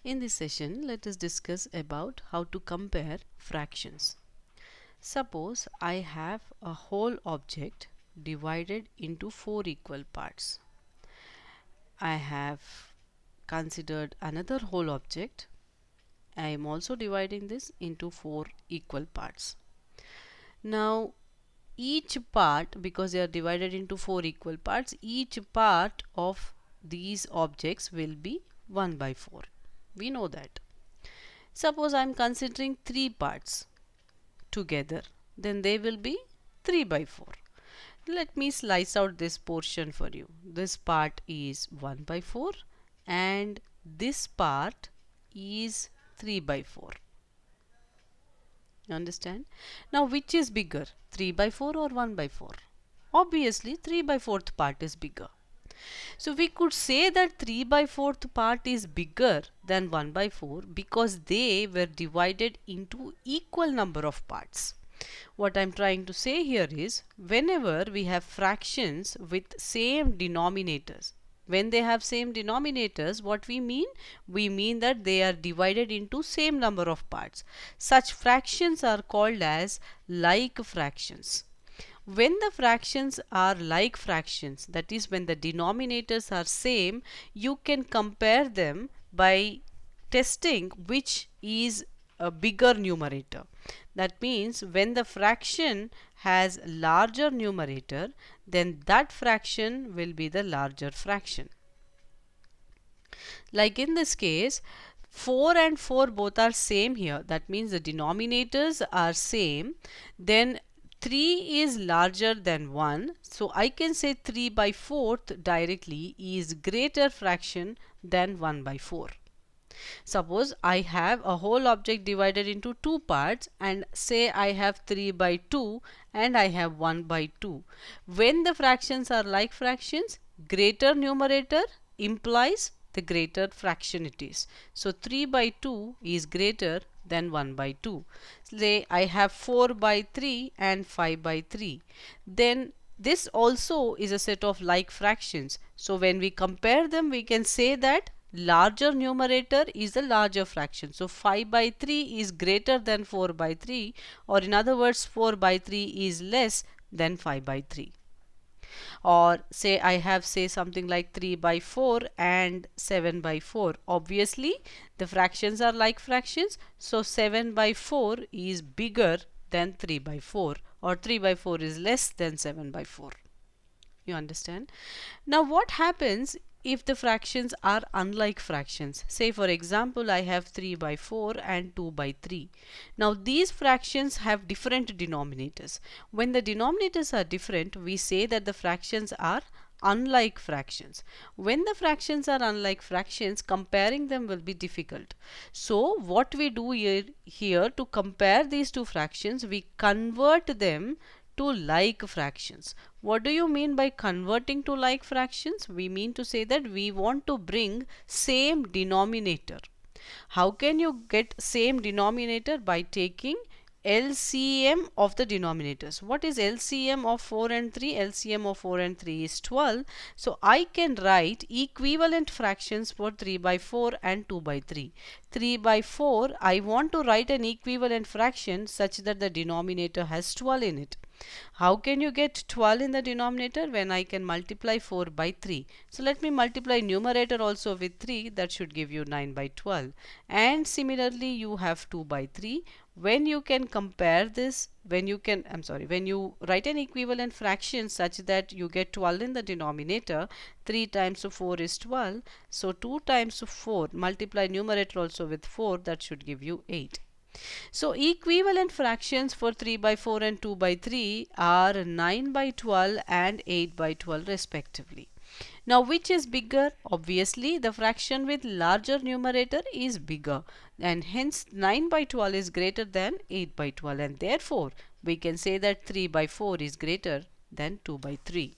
In this session, let us discuss about how to compare fractions. Suppose I have a whole object divided into 4 equal parts. I have considered another whole object. I am also dividing this into 4 equal parts. Now, each part, because they are divided into 4 equal parts, each part of these objects will be 1 by 4. We know that. Suppose I am considering 3 parts together, then they will be 3 by 4. Let me slice out this portion for you. This part is 1 by 4 and this part is 3 by 4. You understand? Now which is bigger, 3 by 4 or 1 by 4? Obviously 3 by 4th part is bigger. So we could say that 3 by 4th part is bigger than 1 by 4 because they were divided into equal number of parts. What I am trying to say here is, whenever we have fractions with same denominators, when they have same denominators, what we mean? We mean that they are divided into same number of parts. Such fractions are called as like fractions. When the fractions are like fractions, that is when the denominators are same, you can compare them by testing which is a bigger numerator. That means when the fraction has larger numerator, then that fraction will be the larger fraction. Like in this case, 4 and 4 both are same here. That means the denominators are same. Then 3 is larger than 1. So I can say 3 by 4th directly is greater fraction than 1 by 4. Suppose I have a whole object divided into 2 parts and say I have 3 by 2 and I have 1 by 2. When the fractions are like fractions, greater numerator implies the greater fraction it is. So 3 by 2 is greater than 1 by 2. Say I have 4 by 3 and 5 by 3. Then this also is a set of like fractions. So when we compare them, we can say that larger numerator is the larger fraction. So 5 by 3 is greater than 4 by 3, or in other words 4 by 3 is less than 5 by 3. Or say I have something like 3 by 4 and 7 by 4. Obviously the fractions are like fractions, so 7 by 4 is bigger than 3 by 4, or 3 by 4 is less than 7 by 4. You understand? Now what happens if the fractions are unlike fractions? Say for example I have 3 by 4 and 2 by 3. Now these fractions have different denominators. When the denominators are different, we say that the fractions are unlike fractions. When the fractions are unlike fractions, comparing them will be difficult. So what we do here to compare these two fractions, we convert them to like fractions. What do you mean by converting to like fractions? We mean to say that we want to bring same denominator. How can you get same denominator? By taking LCM of the denominators. What is LCM of 4 and 3? LCM of 4 and 3 is 12. So I can write equivalent fractions for 3 by 4 and 2 by 3. 3 by 4, I want to write an equivalent fraction such that the denominator has 12 in it. How can you get 12 in the denominator? When I can multiply 4 by 3. So let me multiply numerator also with 3. That should give you 9 by 12. And similarly you have 2 by 3. When you can compare this, when you write an equivalent fraction such that you get 12 in the denominator, 3 times 4 is 12. So 2 times 4, multiply numerator also with 4, that should give you 8. So equivalent fractions for 3 by 4 and 2 by 3 are 9 by 12 and 8 by 12 respectively. Now which is bigger? Obviously the fraction with larger numerator is bigger, and hence 9 by 12 is greater than 8 by 12, and therefore we can say that 3 by 4 is greater than 2 by 3.